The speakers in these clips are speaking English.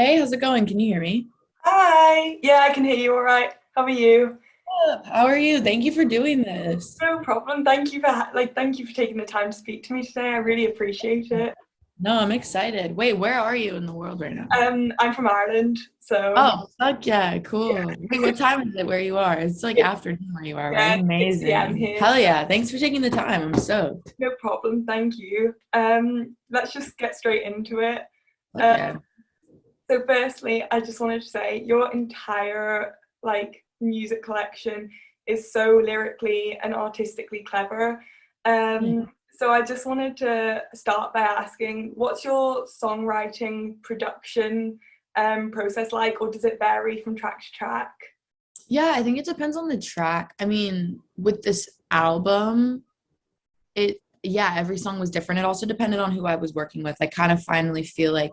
Hey, how's it going? Can you hear me? Hi. Yeah, I can hear you all right. How are you? How are you? Thank you for doing this. No problem. Thank you for taking the time to speak to me today. I really appreciate it. No, I'm excited. Wait, where are you in the world right now? I'm from Ireland, so Oh, fuck yeah, yeah, cool. Wait, what time is it where you are? It's like it, afternoon where you are, right? yeah, 6 p.m. Amazing. here. Hell yeah. Thanks for taking the time. I'm stoked. No problem. Thank you. Let's just get straight into it. Fuck Uh, yeah. so firstly, I just wanted to say your entire music collection is so lyrically and artistically clever. Yeah. So I just wanted to start by asking, what's your songwriting production process like, or does it vary from track to track? Yeah, I think it depends on the track. I mean, with this album, yeah, every song was different. It also depended on who I was working with. I kind of finally feel like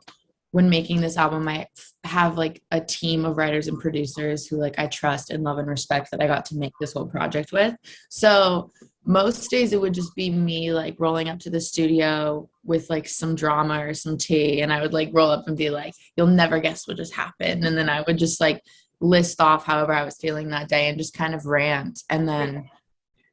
when making this album, I have like a team of writers and producers who like I trust and love and respect that I got to make this whole project with. So most days it would just be me like rolling up to the studio with like some drama or some tea, and I would like roll up and be like, "You'll never guess what just happened," and then I would just like list off however I was feeling that day and just kind of rant, and then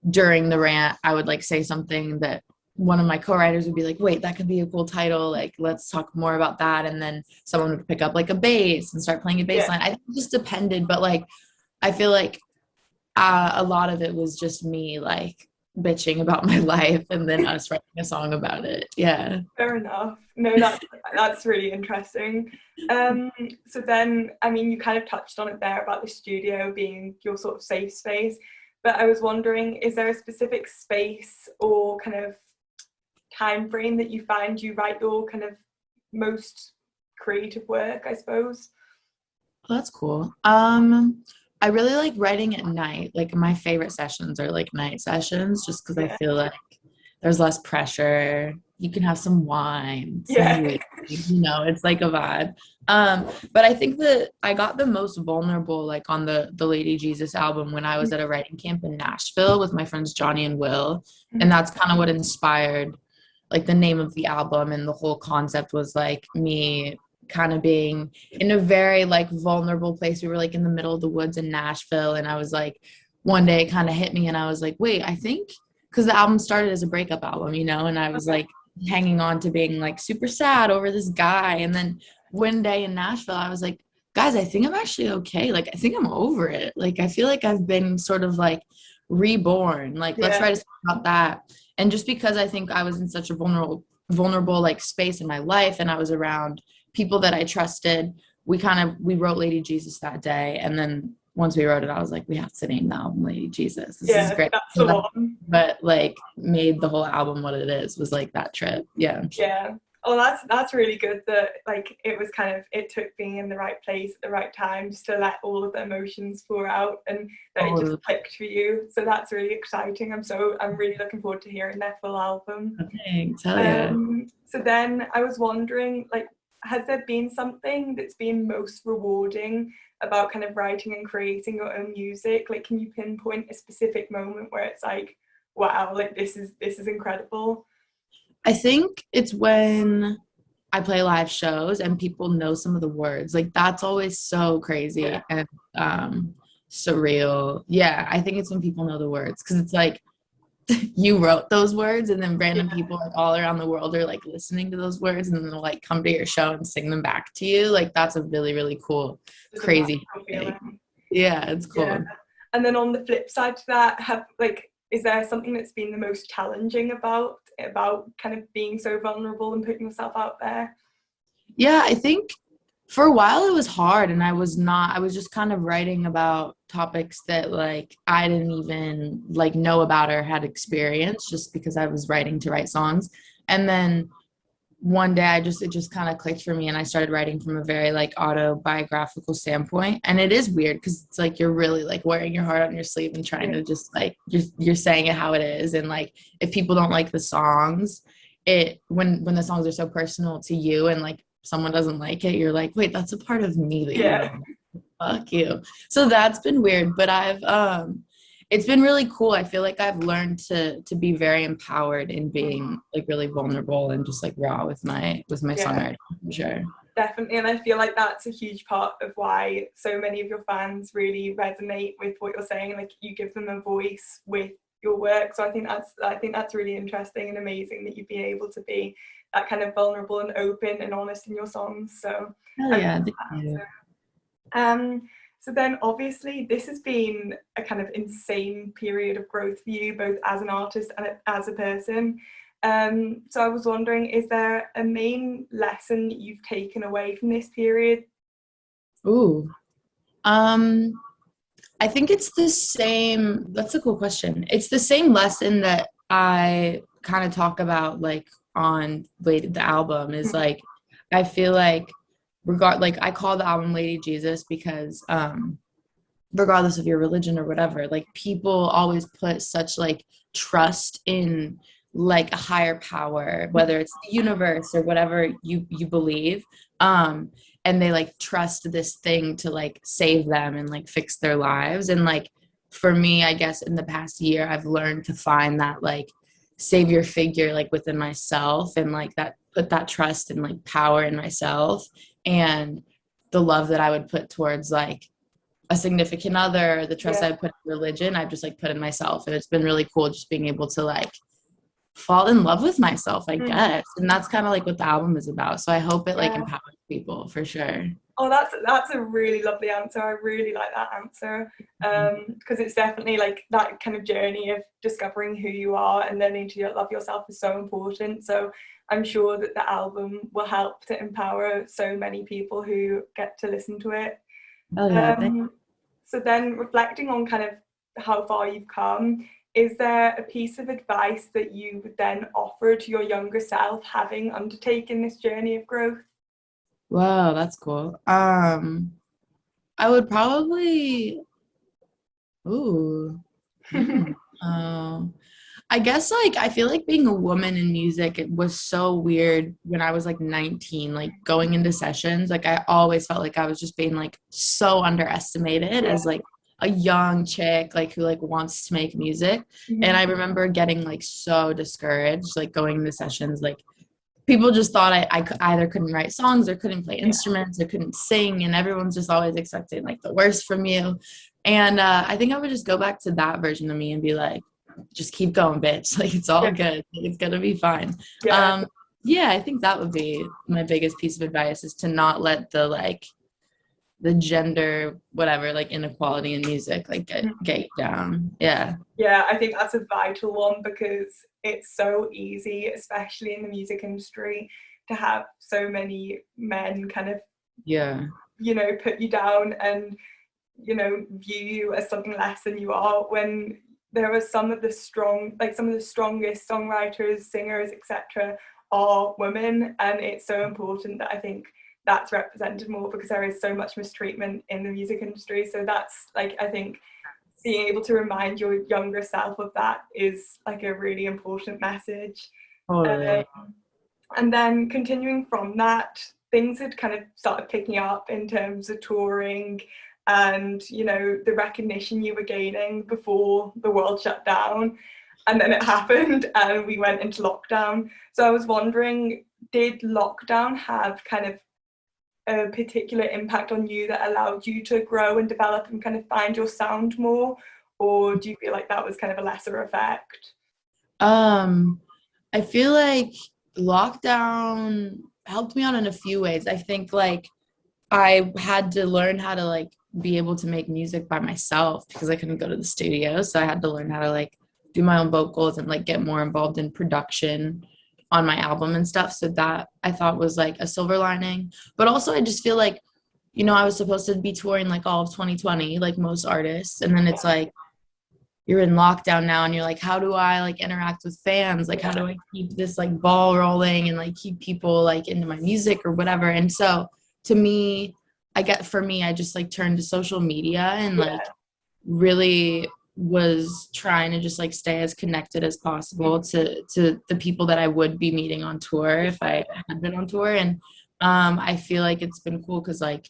during the rant, I would like say something that one of my co-writers would be like, wait, that could be a cool title. Like, let's talk more about that. And then someone would pick up like a bass and start playing a bass Yeah, line. I think it just depended, but like, I feel like a lot of it was just me like bitching about my life and then us writing a song about it. Yeah. fair enough. No, that's really interesting. Um, so then, I mean, you kind of touched on it there about the studio being your sort of safe space, but I was wondering, is there a specific space or kind of time frame that you find you write your kind of most creative work, I suppose? Well, that's cool. I really like writing at night. Like my favorite sessions are like night sessions just because I Yeah. feel like there's less pressure. You can have some wine, some Yeah. weed, it's like a vibe. But I think that I got the most vulnerable like on the Lady Jesus album when I was at a writing camp in Nashville with my friends Johnny and Will. And that's kind of what inspired like the name of the album, and the whole concept was like me kind of being in a very like vulnerable place. We were like in the middle of the woods in Nashville, and I was like one day it kind of hit me and I was like, wait, I think because the album started as a breakup album, and I was Okay. like hanging on to being like super sad over this guy. And then one day in Nashville, I was like, guys, I think I'm actually okay. Like, I think I'm over it. Like, I feel like I've been sort of like reborn. Like, let's Yeah. write a song about that. And just because I think I was in such a vulnerable like space in my life, and I was around people that I trusted, we wrote Lady Jesus that day. And then once we wrote it, I was like, we have to name the album Lady Jesus. This is Yeah, great. that's So the that, one. but like made the whole album what it is was like that trip. Yeah. Yeah. Oh, that's really good that like it was kind of it took being in the right place at the right time just to let all of the emotions pour out and that it just Totally. clicked for you. So that's really exciting. I'm really looking forward to hearing their full album. Thanks. Hell yeah. So then I was wondering, like, has there been something that's been most rewarding about kind of writing and creating your own music? Like, can you pinpoint a specific moment where it's like, wow, like this is incredible? I think it's when I play live shows and people know some of the words. Like that's always so Yeah. crazy and surreal. Yeah, I think it's when people know the words because it's like you wrote those words and then Yeah. random people like all around the world are like listening to those words and then they'll like come to your show and sing them back to you. Like that's a really, really cool, Just a crazy magical thing. feeling. Yeah, it's Yeah. cool. And then on the flip side to that, is there something that's been the most challenging about kind of being so vulnerable and putting yourself out there? Yeah, I think for a while it was hard and I was just kind of writing about topics that like I didn't even like know about or had experience just because I was writing to write songs. And then one day it just kind of clicked for me and I started writing from a very like autobiographical standpoint. And it is weird because it's like you're really like wearing your heart on your sleeve and trying Yeah. to just like you're saying it how it is. And like if people don't like the songs, it when the songs are so personal to you and like someone doesn't like it, you're like, wait, that's a part of me that you Yeah. don't fuck you. So that's been weird, but it's been really cool. I feel like I've learned to be very empowered in being like really vulnerable and just like raw with my Yeah. songwriting for sure. Definitely, and I feel like that's a huge part of why so many of your fans really resonate with what you're saying. Like, you give them a voice with your work. So I think that's really interesting and amazing that you've been able to be that kind of vulnerable and open and honest in your songs. So Hell I love yeah, thank that. you. So then obviously this has been a kind of insane period of growth for you, both as an artist and as a person. So I was wondering, is there a main lesson that you've taken away from this period? Ooh. Um, I think it's the same. That's a cool question. It's the same lesson that I kind of talk about like on the album is like I feel like like I call the album Lady Jesus because regardless of your religion or whatever, like people always put such like trust in like a higher power, whether it's the universe or whatever you believe. And they like trust this thing to like save them and like fix their lives. And like for me, I guess in the past year, I've learned to find that like savior figure like within myself and like that put that trust and like power in myself and the love that I would put towards like a significant other, the trust Yeah. I put in religion, I've just like put in myself. And it's been really cool just being able to like fall in love with myself, I guess. And that's kind of like what the album is about. So I hope it like Yeah. empowers people for sure. Oh, that's a really lovely answer. I really like that answer, because it's definitely like that kind of journey of discovering who you are and learning to love yourself is so important. So I'm sure that the album will help to empower so many people who get to listen to it. Oh yeah. So then, reflecting on kind of how far you've come, is there a piece of advice that you would then offer to your younger self having undertaken this journey of growth? Wow, that's cool. I would probably ooh. Hmm. Oh. I guess like I feel like being a woman in music it was so weird when I was like 19 like going into sessions like I always felt like I was just being like so underestimated Yeah. as like a young chick like who like wants to make music and I remember getting like so discouraged like going into sessions like people just thought either couldn't write songs or couldn't play Yeah. instruments or couldn't sing and everyone's just always expecting like the worst from you and I think I would just go back to that version of me and be like just keep going bitch like it's all Yeah. good it's gonna be fine Yeah. yeah I think that would be my biggest piece of advice is to not let the like the gender whatever like inequality in music like get you down yeah Yeah, I think that's a vital one because it's so easy, especially in the music industry, to have so many men kind of, yeah put you down and, view you as something less than you are when there are some of the strongest songwriters, singers, etc. are women. And it's so important that I think that's represented more because there is so much mistreatment in the music industry. So that's like, I think being able to remind your younger self of that is like a really important message. totally And then continuing from that, things had kind of started picking up in terms of touring and, the recognition you were gaining before the world shut down. And then it happened and we went into lockdown. So I was wondering, did lockdown have kind of a particular impact on you that allowed you to grow and develop and kind of find your sound more? Or do you feel like that was kind of a lesser effect? um I feel like lockdown helped me out in a few ways. I think like I had to learn how to like be able to make music by myself because I couldn't go to the studio. So I had to learn how to like do my own vocals and like get more involved in production on my album and stuff. So that I thought was like a silver lining. But also I just feel like, I was supposed to be touring like all of 2020, like most artists. And then it's like you're in lockdown now and you're like how do I like interact with fans like how do I keep this like ball rolling and like keep people like into my music or whatever and so to me for me I just like turned to social media and like really was trying to just like stay as connected as possible to the people that I would be meeting on tour if I had been on tour and I feel like it's been cool because like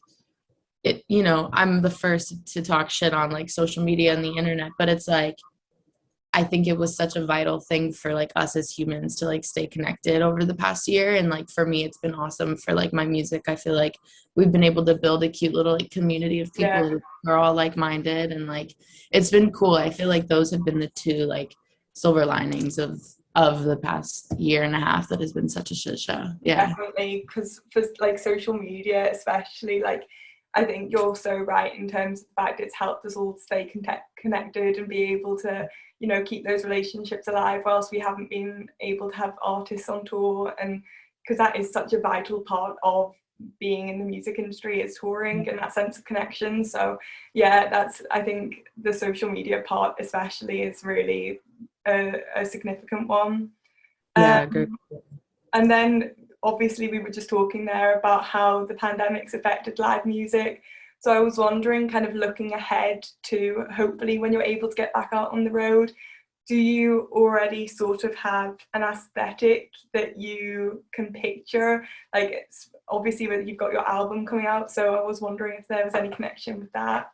I'm the first to talk shit on like social media and the internet, but it's like I think it was such a vital thing for like us as humans to like stay connected over the past year. And like for me, it's been awesome for like my music. I feel like we've been able to build a cute little like community of Yeah. people who are all like-minded, and like it's been cool. I feel like those have been the two like silver linings of the past year and a half that has been such a shit show. Yeah. Definitely, because for like social media especially, like I think you're so right in terms of the fact it's helped us all stay connected and be able to, you know, keep those relationships alive whilst we haven't been able to have artists on tour. And because that is such a vital part of being in the music industry, is touring and that sense of connection. So yeah, that's, I think the social media part especially is really a significant one. Yeah, good. And then obviously we were just talking there about how the pandemic's affected live music. So I was wondering, kind of looking ahead to hopefully when you're able to get back out on the road, do you already sort of have an aesthetic that you can picture? Like, it's obviously you've got your album coming out, so I was wondering if there was any connection with that.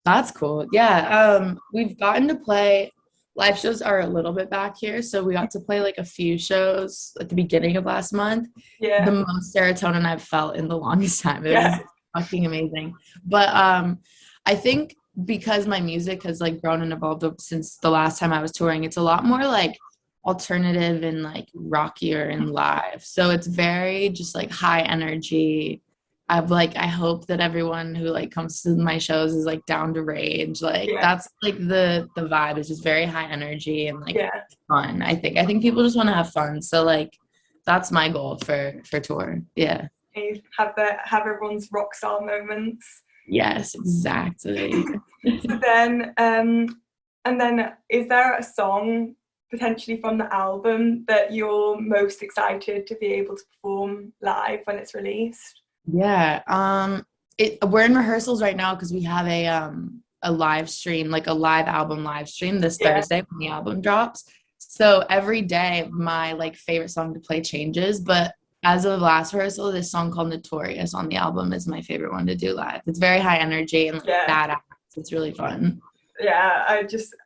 That's cool. Yeah. We've gotten to play live shows are a little bit back here. So we got to play like a few shows at the beginning of last month. The Yeah, most serotonin I've felt in the longest time. It was yeah, fucking amazing. But I think because my music has like grown and evolved since the last time I was touring, it's a lot more like alternative and like rockier and live. So it's very just like high energy. I hope that everyone who like comes to my shows is like down to rage. Like yeah, that's like the vibe is just very high energy and like yeah. fun. I think people just want to have fun. So like that's my goal for tour. Yeah. You have everyone's rock star moments. Yes, exactly. So then, and then is there a song potentially from the album that you're most excited to be able to perform live when it's released? Yeah. We're in rehearsals right now because we have a live stream, like a live album live stream this Yeah, Thursday when the album drops. So every day my like favorite song to play changes, but as of the last rehearsal, this song called Notorious on the album is my favorite one to do live. It's very high energy and like yeah, badass. It's really fun. yeah.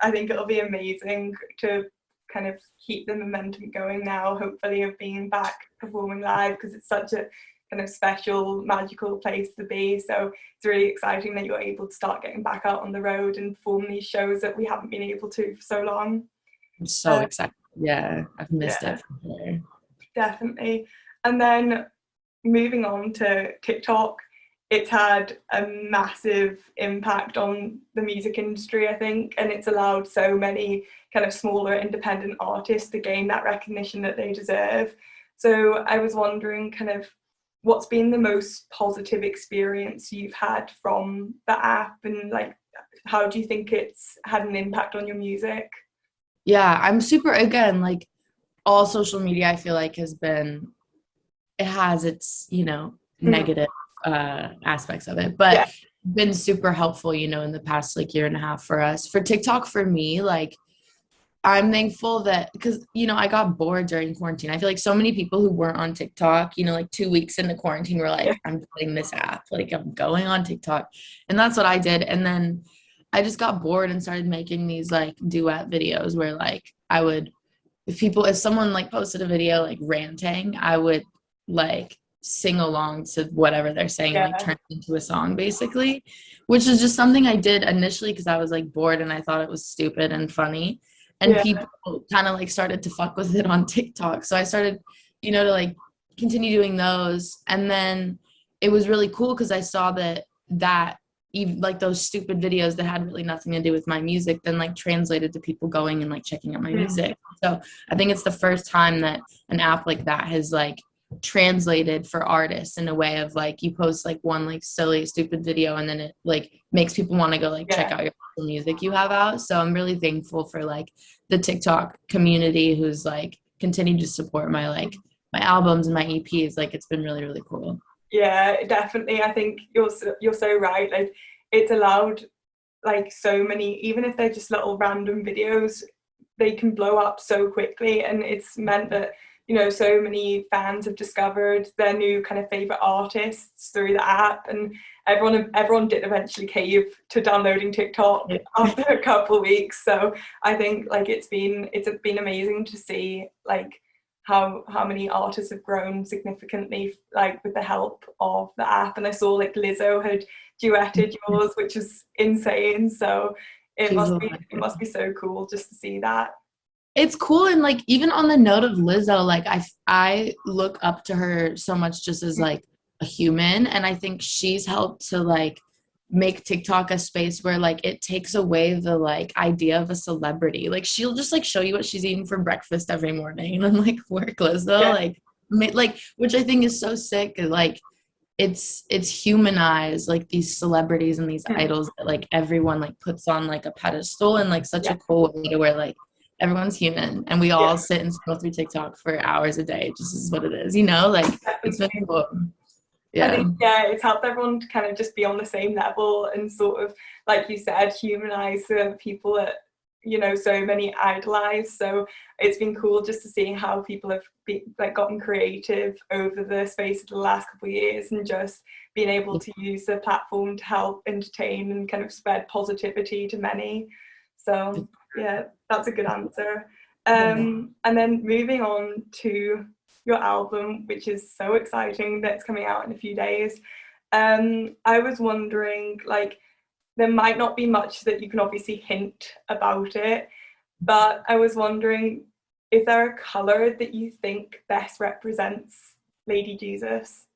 I think it'll be amazing to kind of keep the momentum going now, hopefully, of being back performing live, because it's such a kind of special, magical place to be. So it's really exciting that you're able to start getting back out on the road and perform these shows that we haven't been able to for so long. I'm so Uh, excited. Yeah, I've missed yeah, it for sure. definitely. And then moving on to TikTok, it's had a massive impact on the music industry, I think, and it's allowed so many kind of smaller independent artists to gain that recognition that they deserve. So I was wondering, kind of, what's been the most positive experience you've had from the app, and like, how do you think it's had an impact on your music? Yeah, I'm super again, like all social media I feel like it has its, Mhm. negative aspects of it, but Yeah, been super helpful, in the past like year and a half for us. For TikTok, for me, like I'm thankful that because I got bored during quarantine. I feel like so many people who weren't on TikTok, like 2 weeks into quarantine were yeah, like, I'm putting this app, like I'm going on TikTok. And that's what I did. And then I just got bored and started making these like duet videos where like if someone like posted a video like ranting, I would like sing along to whatever they're saying and like yeah, turn it into a song basically, which is just something I did initially because I was like bored and I thought it was stupid and funny. And yeah, people kind of like started to fuck with it on TikTok. So I started, to like continue doing those. And then it was really cool because I saw that even like those stupid videos that had really nothing to do with my music then like translated to people going and like checking out my mm, music. So I think it's the first time that an app like that has like translated for artists in a way of like you post like one like silly stupid video and then it like makes people want to go like check yeah. out your music you have out. So I'm really thankful for like the TikTok community who's like continued to support my albums and my EPs. Like it's been really really cool. Yeah, definitely. I think you're so right. Like, it's allowed like so many, even if they're just little random videos, they can blow up so quickly, and it's meant that so many fans have discovered their new kind of favorite artists through the app, and everyone did eventually cave to downloading TikTok after a couple of weeks. So I think like it's been amazing to see like how many artists have grown significantly like with the help of the app. And I saw like Lizzo had duetted yours, which is insane. So it must be so cool just to see that. It's cool. And like even on the note of Lizzo, like I look up to her so much just as like a human, and I think she's helped to like make TikTok a space where like it takes away the like idea of a celebrity. Like she'll just like show you what she's eating for breakfast every morning, and I'm like, work, Lizzo. Like which I think is so sick. Like it's humanized like these celebrities and these idols that like everyone like puts on like a pedestal, and like such a cool way to where like everyone's human and we all sit and scroll through TikTok for hours a day. It just is what it is, you know, like it's been cool. I think, it's helped everyone to kind of just be on the same level and sort of, like you said, humanize the people that, you know, so many idolize. So it's been cool just to see how people have gotten creative over the space of the last couple of years, and just being able to use the platform to help entertain and kind of spread positivity to many. So yeah, that's a good answer. And then moving on to your album, which is so exciting, that's coming out in a few days. I was wondering, like, there might not be much that you can obviously hint about it, but I was wondering, is there a color that you think best represents Lady Jesus?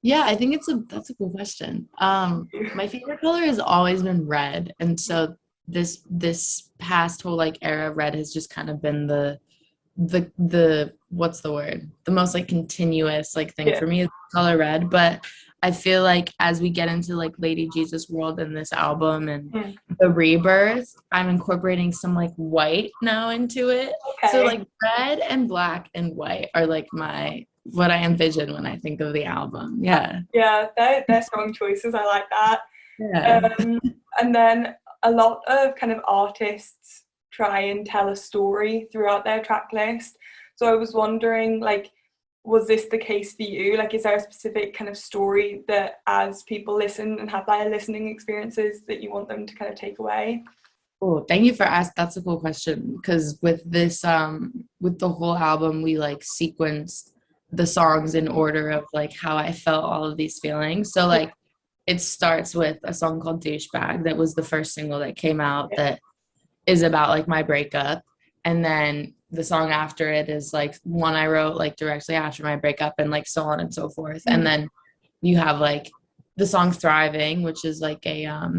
Yeah, I think that's a cool question. My favorite color has always been red, and so this past whole like era, red has just kind of been the what's the word, the most like continuous like thing for me is color red. But I feel like as we get into like Lady Jesus world in this album and the rebirth, I'm incorporating some like white now into it. So like red and black and white are like what I envision when I think of the album. They're strong choices. I like that. And then a lot of kind of artists try and tell a story throughout their track list. So I was wondering, like, was this the case for you? Like, is there a specific kind of story that as people listen and have their listening experiences that you want them to kind of take away? Oh, thank you for asking. That's a cool question, because with this with the whole album we like sequenced the songs in order of like how I felt all of these feelings. So like it starts with a song called Douchebag that was the first single that came out that is about like my breakup, and then the song after it is like one I wrote like directly after my breakup, and like so on and so forth. And then you have like the song Thriving, which is like a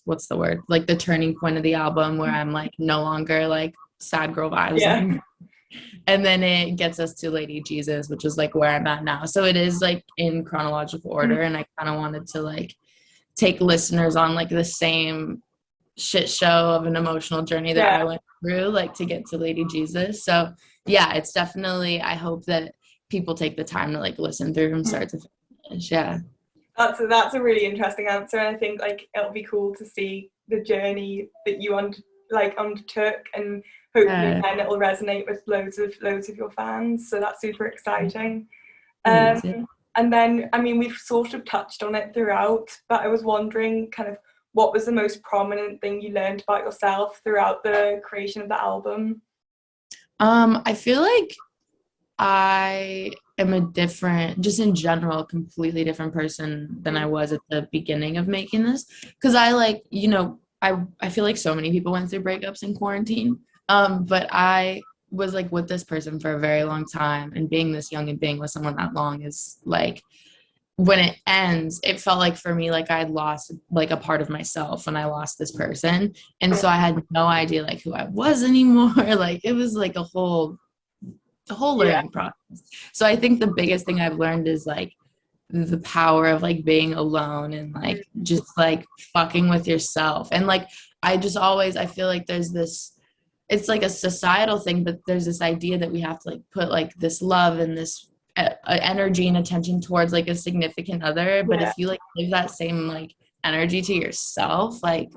what's the word, like the turning point of the album where I'm like no longer like sad girl vibes. And then it gets us to Lady Jesus, which is like where I'm at now. So it is like in chronological order, and I kind of wanted to like take listeners on like the same shit show of an emotional journey that I went through, like to get to Lady Jesus. So yeah, it's definitely, I hope that people take the time to like listen through from start to finish. That's a really interesting answer, and I think like it'll be cool to see the journey that you undertook, and hopefully then it'll resonate with loads of your fans. So that's super exciting. And then, I mean, we've sort of touched on it throughout, but I was wondering kind of what was the most prominent thing you learned about yourself throughout the creation of the album? I feel like I am a different, just in general, completely different person than I was at the beginning of making this. Because I like, you know, I feel like so many people went through breakups in quarantine. But I was like with this person for a very long time, and being this young and being with someone that long is like, when it ends, it felt like for me like I had lost like a part of myself when I lost this person. And so I had no idea like who I was anymore. Like it was like a whole learning process. So I think the biggest thing I've learned is like the power of like being alone and like just like fucking with yourself. And like I feel like there's this, it's like a societal thing, but there's this idea that we have to like put like this love and this energy and attention towards like a significant other. But if you like give that same like energy to yourself, like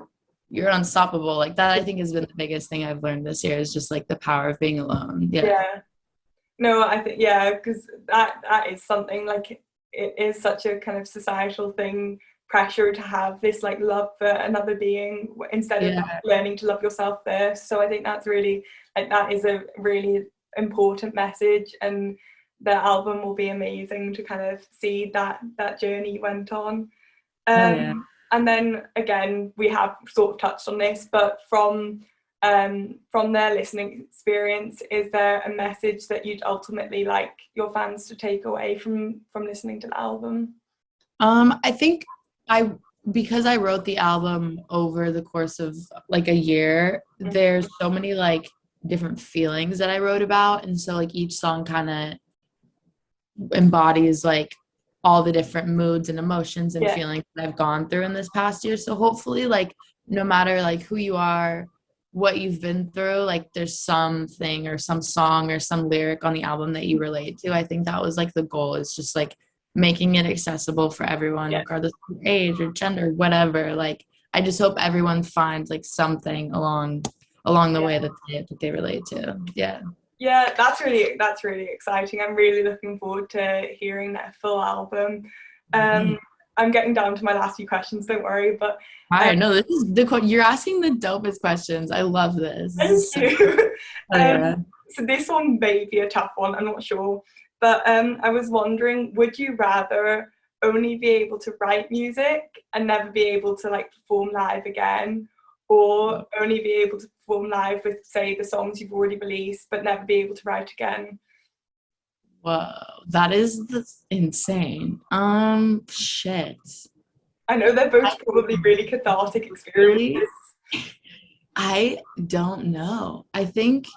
you're unstoppable. Like that I think has been the biggest thing I've learned this year, is just like the power of being alone. No, I think because that is something, like it is such a kind of societal thing pressure to have this like love for another being instead of like, Yeah. learning to love yourself first. So I think that's really like that is a really important message, and the album will be amazing to kind of see that journey you went on. Oh yeah. And then again, we have sort of touched on this, but from their listening experience, is there a message that you'd ultimately like your fans to take away from listening to the album? I think I because I wrote the album over the course of like a year, there's so many like different feelings that I wrote about. And so like each song kind of embodies like all the different moods and emotions and Yeah, feelings that I've gone through in this past year. So hopefully like no matter like who you are, what you've been through, like there's something or some song or some lyric on the album that you relate to. I think that was like the goal, is just like making it accessible for everyone, yeah, regardless of age or gender, whatever. Like I just hope everyone finds like something along the yeah. way that they relate to. Yeah. Yeah, that's really exciting. I'm really looking forward to hearing that full album. Mhm. I'm getting down to my last few questions, don't worry, but All um, right, no, this is you're asking the dopest questions. I love this. This thank is so you. oh yeah. So this one may be a tough one, I'm not sure. But I was wondering, would you rather only be able to write music and never be able to like perform live again, or Whoa. only be able to perform live with, say, the songs you've already released, but never be able to write again? Whoa, that is insane. Shit. I know they're both I probably really cathartic experiences. really, I don't know. I think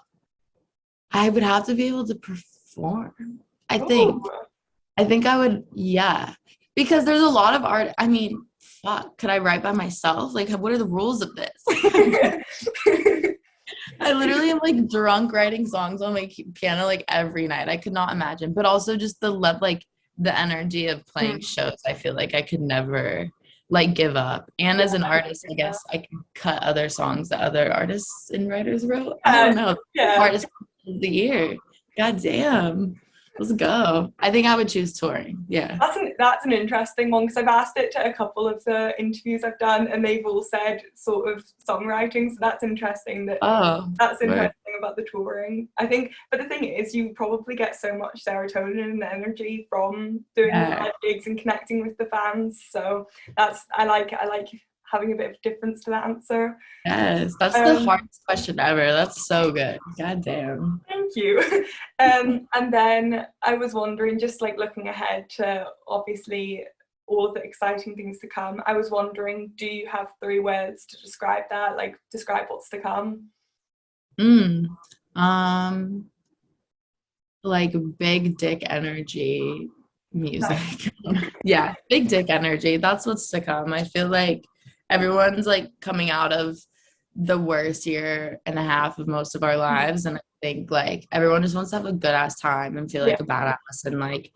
I would have to be able to perform. I Oh. think. I think I would, yeah. Because there's a lot of art. I mean, fuck, could I write by myself? Like, what are the rules of this? I literally am like drunk writing songs on my piano like every night. I could not imagine. But also just like the energy of playing shows. I feel like I could never like give up. And as an artist, I guess I can cut other songs that other artists and writers wrote. I don't know. Yeah, Artist of the year. God damn. Let's go. I think I would choose touring. Yeah. that's an interesting one, because I've asked it to a couple of the interviews I've done, and they've all said sort of songwriting. So that's interesting. Oh, That's word. interesting about the touring, I think. But the thing is, you probably get so much serotonin and energy from doing the Yeah. live gigs and connecting with the fans. So that's I like having a bit of difference to that answer. Yes. That's the Um, hardest question ever. That's so good. God damn. Thank you. And then I was wondering, just like looking ahead to obviously all of the exciting things to come, I was wondering, do you have 3 words to describe that? Like describe what's to come? Mm. Um, like big dick energy Nice. music. Yeah, big dick energy. That's what's to come. I feel like everyone's like coming out of the worst year and a half of most of our lives. And I think like everyone just wants to have a good ass time and feel Yeah, like a badass and like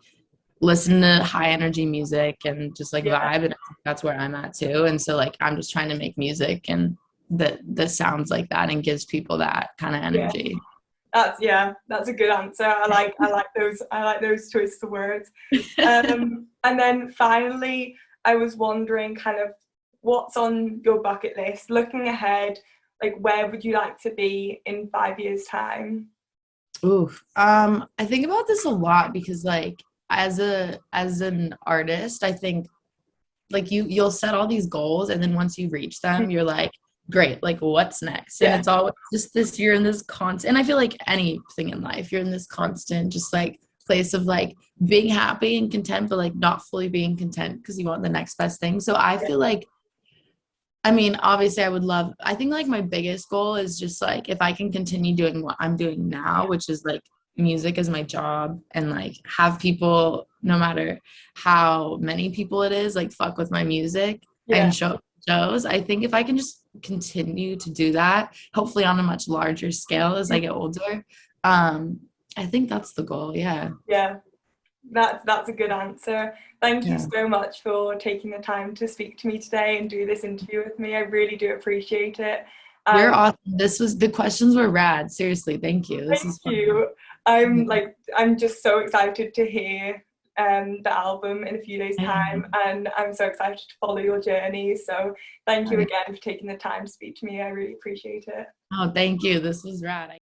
listen to high energy music and just like yeah, vibe. And I think that's where I'm at too. And so like I'm just trying to make music and that sounds like that and gives people that kind of yeah. energy. That's a good answer. I like those choices of words. And then finally, I was wondering kind of what's on your bucket list looking ahead, like where would you like to be in 5 years' time? Ooh, I think about this a lot because like as an artist, I think like you'll set all these goals and then once you reach them, you're like, great, like what's next? And Yeah, it's always just this you're in this constant and I feel like anything in life, you're in this constant just like place of like being happy and content, but like not fully being content because you want the next best thing. So I yeah, feel like I mean, obviously, I think like my biggest goal is just like if I can continue doing what I'm doing now, which is like music as my job and like have people, no matter how many people it is, like fuck with my music yeah, and shows. I think if I can just continue to do that, hopefully on a much larger scale as I get older, um, I think that's the goal. Yeah. yeah. That's a good answer. Thank you Yeah. so much for taking the time to speak to me today and do this interview with me. I really do appreciate it. You're Um, awesome. The questions were rad. Seriously, thank you. This Thank is fun. you. I'm just so excited to hear the album in a few days' time, and I'm so excited to follow your journey. So thank you again for taking the time to speak to me. I really appreciate it. Oh, thank you. This was rad.